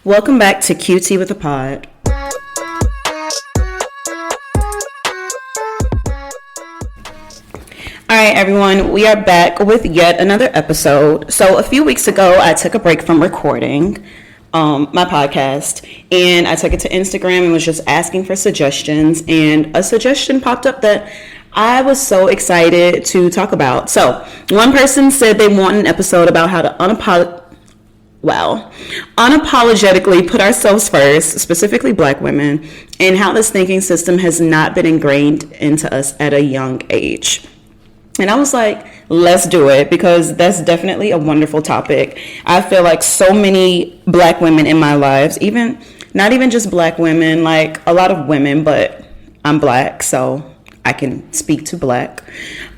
Welcome back to QT with a Pod. All right, everyone, we are back with yet another episode. So a few weeks ago, I took a break from recording my podcast, and I took it to Instagram and was just asking for suggestions, and a suggestion popped up that I was so excited to talk about. So one person said they want an episode about how to unapologetically put ourselves first, specifically Black women, and how this thinking system has not been ingrained into us at a young age. And I was like, let's do it, because that's definitely a wonderful topic. I feel like so many Black women in my lives, not even just Black women, like a lot of women, but I'm Black, so I can speak to Black,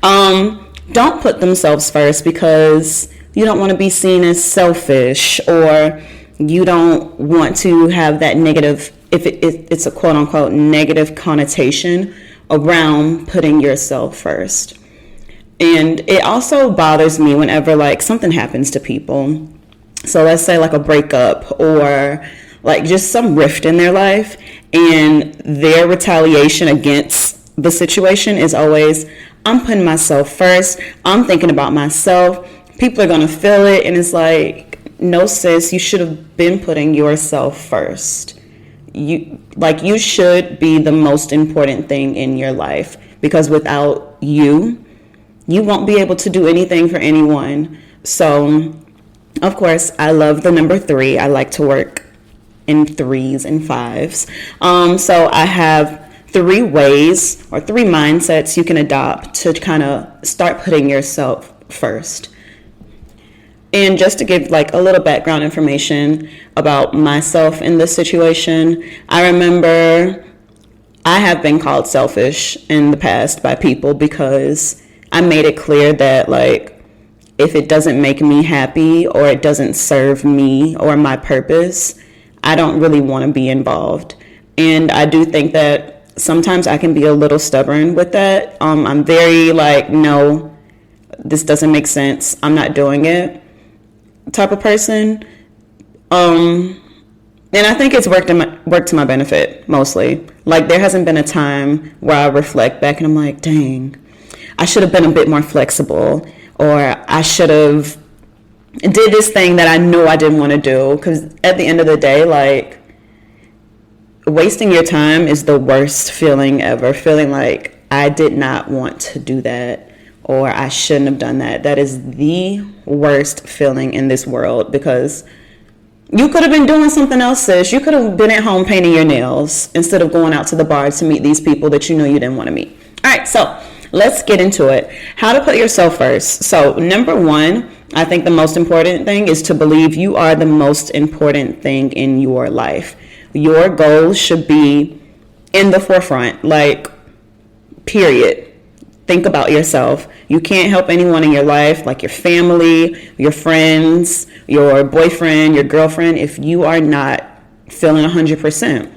don't put themselves first because you don't want to be seen as selfish, or you don't want to have that negative, if it's a quote unquote negative connotation around putting yourself first. And it also bothers me whenever like something happens to people. So let's say like a breakup or like just some rift in their life, and their retaliation against the situation is always, I'm putting myself first. I'm thinking about myself. People are going to feel it. And it's like, no, sis, you should have been putting yourself first. You should be the most important thing in your life, because without you won't be able to do anything for anyone. So, of course, I love the number 3. I like to work in 3s and 5s. So I have 3 ways or 3 mindsets you can adopt to kind of start putting yourself first. And just to give like a little background information about myself in this situation, I remember I have been called selfish in the past by people because I made it clear that like if it doesn't make me happy or it doesn't serve me or my purpose, I don't really want to be involved. And I do think that sometimes I can be a little stubborn with that. I'm very like, no, this doesn't make sense, I'm not doing it type of person. And I think it's worked to my benefit mostly. Like there hasn't been a time where I reflect back and I'm like, dang, I should have been a bit more flexible, or I should have did this thing that I knew I didn't want to do. Because at the end of the day, like, wasting your time is the worst feeling ever. Feeling like I did not want to do that, or I shouldn't have done that. That is the worst feeling in this world, because you could have been doing something else, sis. You could have been at home painting your nails instead of going out to the bar to meet these people that you know you didn't want to meet. All right, so let's get into it. How to put yourself first. So number 1, I think the most important thing is to believe you are the most important thing in your life. Your goals should be in the forefront, like, period. Think about yourself. You can't help anyone in your life, like your family, your friends, your boyfriend, your girlfriend, if you are not feeling 100%.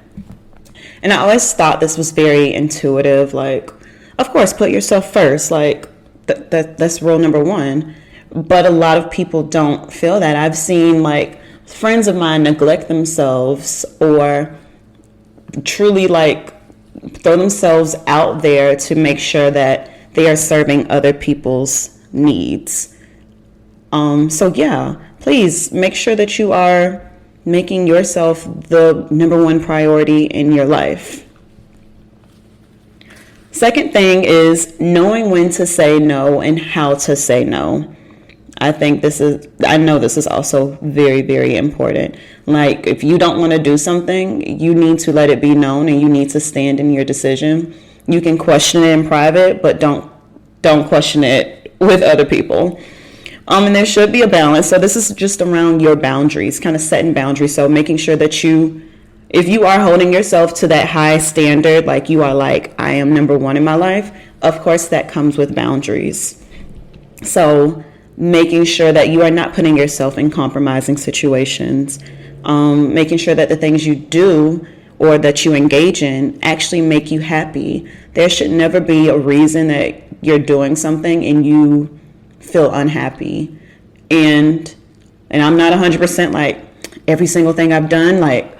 And I always thought this was very intuitive, like, of course, put yourself first, like that's rule number 1. But a lot of people don't feel that. I've seen like friends of mine neglect themselves or truly like throw themselves out there to make sure that they are serving other people's needs. So yeah, please make sure that you are making yourself the number 1 priority in your life. Second thing is knowing when to say no and how to say no. I know this is also very, very important. Like if you don't want to do something, you need to let it be known and you need to stand in your decision. You can question it in private, but don't question it with other people. And there should be a balance. So this is just around your boundaries, kind of setting boundaries. So making sure that if you are holding yourself to that high standard, like you are like, I am number 1 in my life, of course that comes with boundaries. So making sure that you are not putting yourself in compromising situations, making sure that the things you do or that you engage in actually make you happy. There should never be a reason that you're doing something and you feel unhappy. And I'm not 100% like, every single thing I've done, like,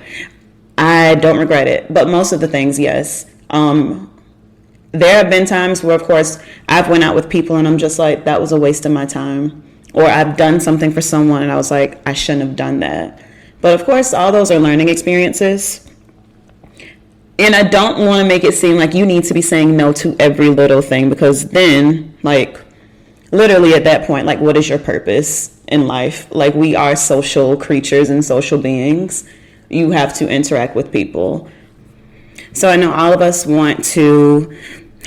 I don't regret it. But most of the things, yes. There have been times where, of course, I've went out with people and I'm just like, that was a waste of my time. Or I've done something for someone and I was like, I shouldn't have done that. But of course, all those are learning experiences. And I don't want to make it seem like you need to be saying no to every little thing, because then, like, literally at that point, like, what is your purpose in life? Like, we are social creatures and social beings. You have to interact with people. So I know all of us want to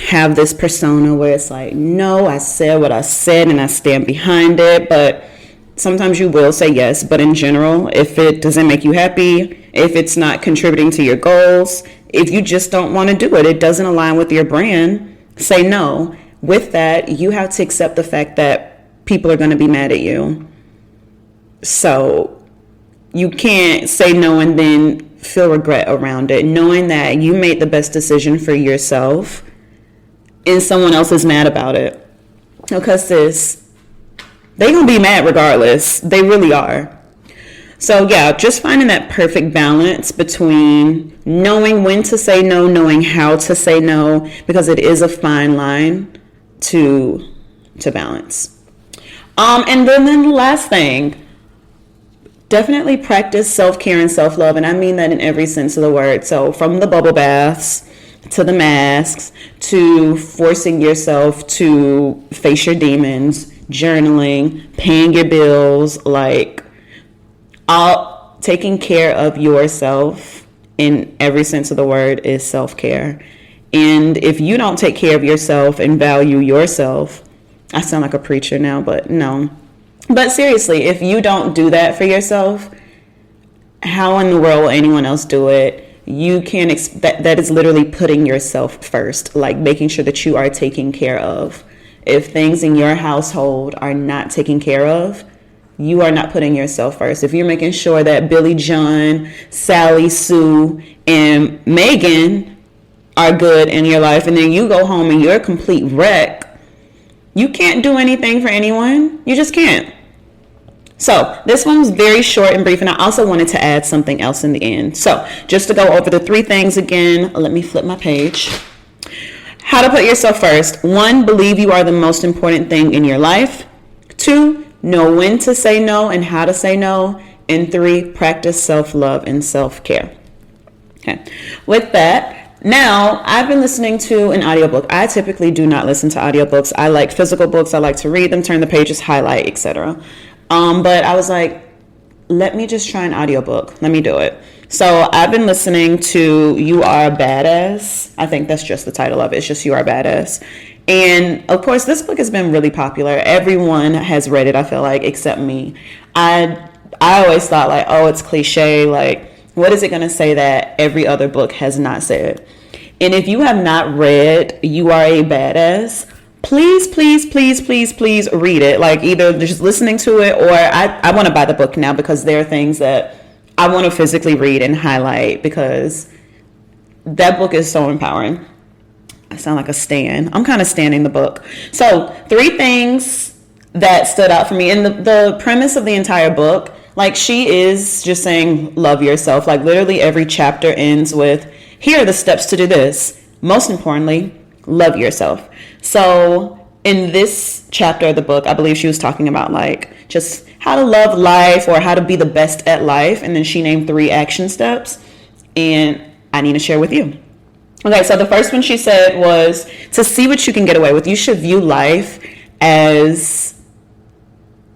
have this persona where it's like, no, I said what I said and I stand behind it. But sometimes you will say yes. But in general, if it doesn't make you happy, if it's not contributing to your goals, if you just don't want to do it, it doesn't align with your brand, say no. With that, you have to accept the fact that people are going to be mad at you. So you can't say no and then feel regret around it, knowing that you made the best decision for yourself and someone else is mad about it. Because they're going to be mad regardless. They really are. So yeah, just finding that perfect balance between knowing when to say no, knowing how to say no, because it is a fine line to balance. And then the last thing, definitely practice self-care and self-love. And I mean that in every sense of the word. So from the bubble baths to the masks to forcing yourself to face your demons, journaling, paying your bills, like all taking care of yourself in every sense of the word is self-care. And if you don't take care of yourself and value yourself, I sound like a preacher now, but no. But seriously, if you don't do that for yourself, how in the world will anyone else do it? You can't expect, that is literally putting yourself first, like making sure that you are taken care of. If things in your household are not taken care of, you are not putting yourself first. If you're making sure that Billy, John, Sally, Sue, and Megan are good in your life, and then you go home and you're a complete wreck, you can't do anything for anyone. You just can't. So this one was very short and brief, and I also wanted to add something else in the end. So just to go over the 3 things again, let me flip my page. How to put yourself first. 1, believe you are the most important thing in your life. 2, know when to say no and how to say no. And 3, practice self-love and self-care. Okay. With that, now I've been listening to an audiobook. I typically do not listen to audiobooks. I like physical books. I like to read them, turn the pages, highlight, etc. But I was like, let me just try an audiobook. Let me do it. So I've been listening to You Are a Badass. I think that's just the title of it. It's just You Are a Badass. And of course, this book has been really popular. Everyone has read it, I feel like, except me. I always thought like, oh, it's cliche. Like, what is it going to say that every other book has not said? And if you have not read You Are a Badass, please read it. Like, either just listening to it, or I want to buy the book now, because there are things that I want to physically read and highlight, because that book is so empowering. I sound like a stan. I'm kind of standing the book. So 3 things that stood out for me. And the premise of the entire book, like, she is just saying, love yourself. Like, literally every chapter ends with, here are the steps to do this. Most importantly, love yourself. So in this chapter of the book, I believe she was talking about like just how to love life, or how to be the best at life. And then she named 3 action steps, and I need to share with you. Okay, so the first one she said was to see what you can get away with. You should view life as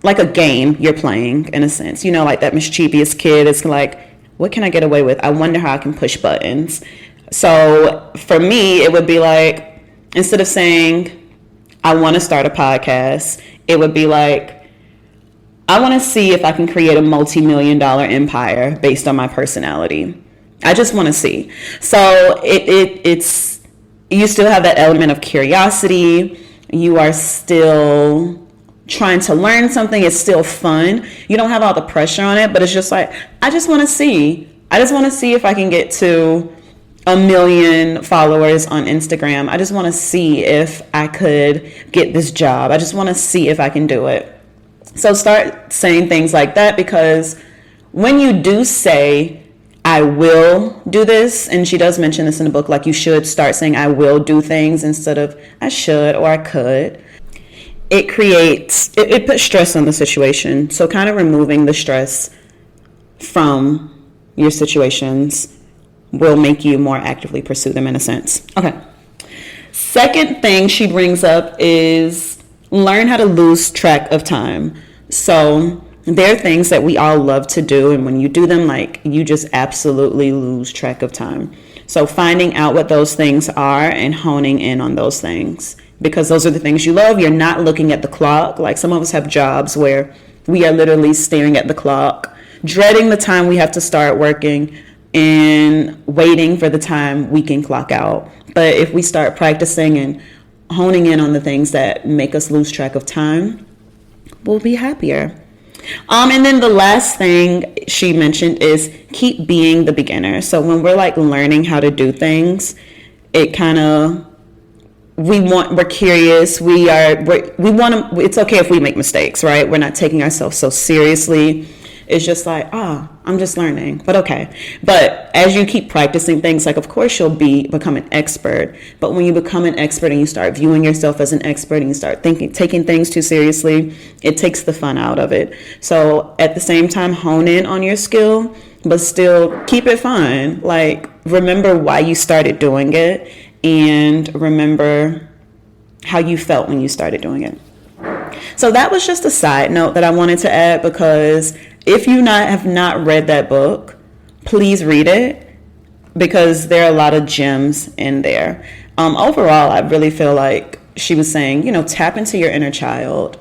like a game you're playing, in a sense. You know, like that mischievous kid is like, what can I get away with? I wonder how I can push buttons. So for me, it would be like, instead of saying, I want to start a podcast, it would be like, I want to see if I can create a multi-million-dollar empire based on my personality. I just want to see. So it's you still have that element of curiosity. You are still trying to learn something. It's still fun. You don't have all the pressure on it, but it's just like, I just want to see. I just want to see if I can get to 1 million followers on Instagram. I just want to see if I could get this job. I just want to see if I can do it. So start saying things like that, because when you do say, I will do this, and she does mention this in the book, like you should start saying I will do things instead of I should or I could. It puts stress on the situation. So kind of removing the stress from your situations will make you more actively pursue them in a sense. Okay. Second thing she brings up is learn how to lose track of time. So there are things that we all love to do, and when you do them, like, you just absolutely lose track of time. So finding out what those things are and honing in on those things, because those are the things you love. You're not looking at the clock. Like, some of us have jobs where we are literally staring at the clock, dreading the time we have to start working and waiting for the time we can clock out. But if we start practicing and honing in on the things that make us lose track of time, we'll be happier. And then the last thing she mentioned is keep being the beginner. So when we're like learning how to do things, it kind of, we're curious. We want to, it's okay if we make mistakes, right? We're not taking ourselves so seriously. It's just like, I'm just learning, but okay. But as you keep practicing things, like, of course you'll become an expert. But when you become an expert and you start viewing yourself as an expert and you start taking things too seriously, it takes the fun out of it. So at the same time, hone in on your skill, but still keep it fun. Like, remember why you started doing it and remember how you felt when you started doing it. So that was just a side note that I wanted to add, because if you have not read that book, please read it, because there are a lot of gems in there. Overall, I really feel like she was saying, tap into your inner child,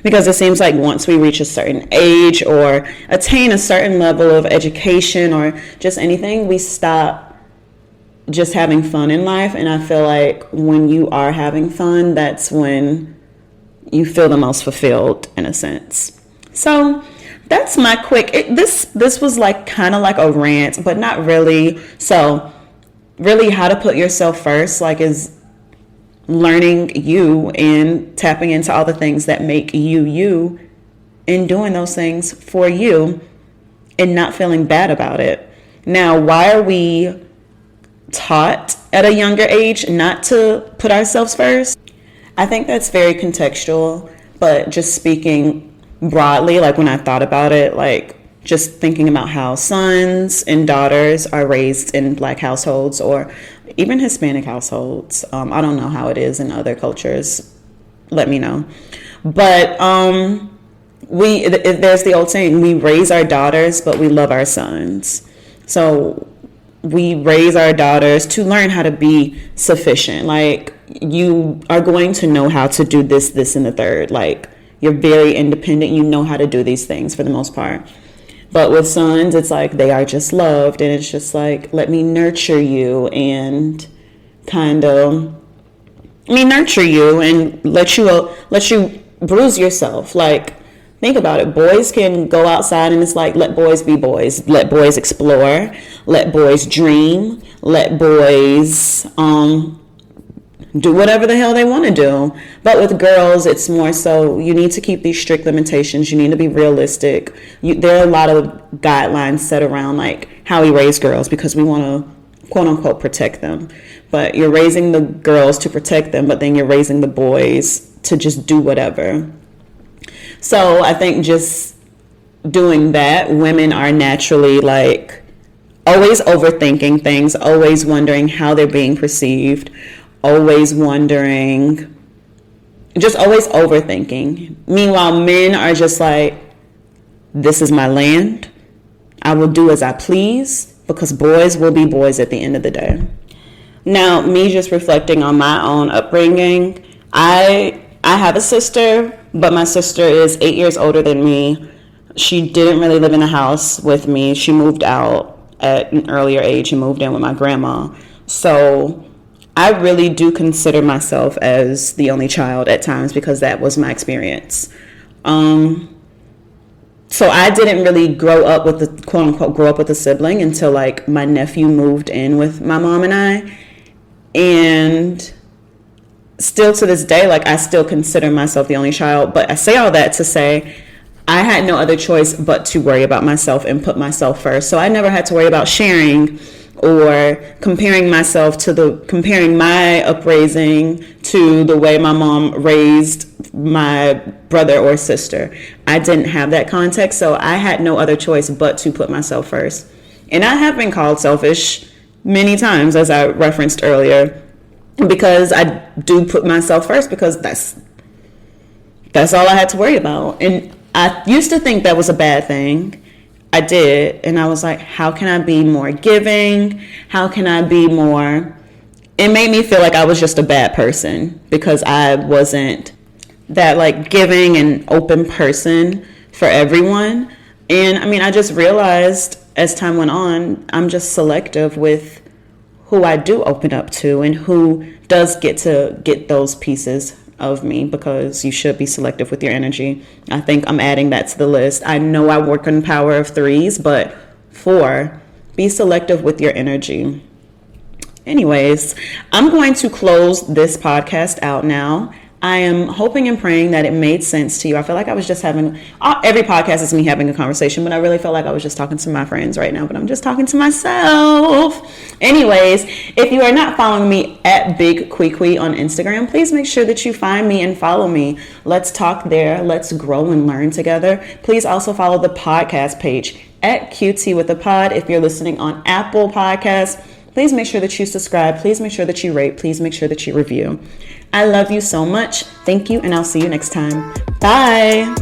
because it seems like once we reach a certain age or attain a certain level of education or just anything, we stop just having fun in life. And I feel like when you are having fun, that's when you feel the most fulfilled, in a sense. So that's my quick, this was like kind of like a rant, but not really. So really, how to put yourself first, like, is learning you and tapping into all the things that make you you, and doing those things for you and not feeling bad about it. Now, why are we taught at a younger age not to put ourselves first? I think that's very contextual, but just speaking broadly, like, when I thought about it, like, just thinking about how sons and daughters are raised in Black households or even Hispanic households. I don't know how it is in other cultures. Let me know. But there's the old saying, we raise our daughters, but we love our sons. So we raise our daughters to learn how to be sufficient. Like, you are going to know how to do this, and the third. Like, you're very independent. You know how to do these things for the most part. But with sons, it's like they are just loved, and it's just like, let me nurture you and nurture you and let you bruise yourself. Like, think about it. Boys can go outside, and it's like, let boys be boys. Let boys explore. Let boys dream. Let boys do whatever the hell they want to do. But with girls, it's more so you need to keep these strict limitations. You need to be realistic. There are a lot of guidelines set around like how we raise girls, because we want to quote unquote protect them. But you're raising the girls to protect them, but then you're raising the boys to just do whatever. So I think just doing that, women are naturally like always overthinking things, always wondering how they're being perceived, always wondering, just always overthinking. Meanwhile, men are just like, this is my land. I will do as I please, because boys will be boys at the end of the day. Now, me just reflecting on my own upbringing, I have a sister, but my sister is 8 years older than me. She didn't really live in the house with me. She moved out at an earlier age and moved in with my grandma. So I really do consider myself as the only child at times, because that was my experience. So I didn't really grow up with a sibling until like my nephew moved in with my mom and I. And still to this day, like, I still consider myself the only child. But I say all that to say, I had no other choice but to worry about myself and put myself first. So I never had to worry about sharing or comparing my upraising to the way my mom raised my brother or sister. I didn't have that context, so I had no other choice but to put myself first. And I have been called selfish many times, as I referenced earlier, because I do put myself first, because that's all I had to worry about. And I used to think that was a bad thing. I did. And I was like, how can I be more giving? How can I be more? It made me feel like I was just a bad person because I wasn't that like giving and open person for everyone. And I mean, I just realized as time went on, I'm just selective with who I do open up to and who does get to get those pieces of me, because you should be selective with your energy. I think I'm adding that to the list. I know I work on power of 3s, but 4, be selective with your energy. Anyways, I'm going to close this podcast out now. I am hoping and praying that it made sense to you. I feel like I was just every podcast is me having a conversation, but I really felt like I was just talking to my friends right now, but I'm just talking to myself. Anyways, if you are not following me at Big Kwee on Instagram, please make sure that you find me and follow me. Let's talk there. Let's grow and learn together. Please also follow the podcast page at QT with a Pod. If you're listening on Apple Podcasts, please make sure that you subscribe. Please make sure that you rate. Please make sure that you review. I love you so much. Thank you, and I'll see you next time. Bye.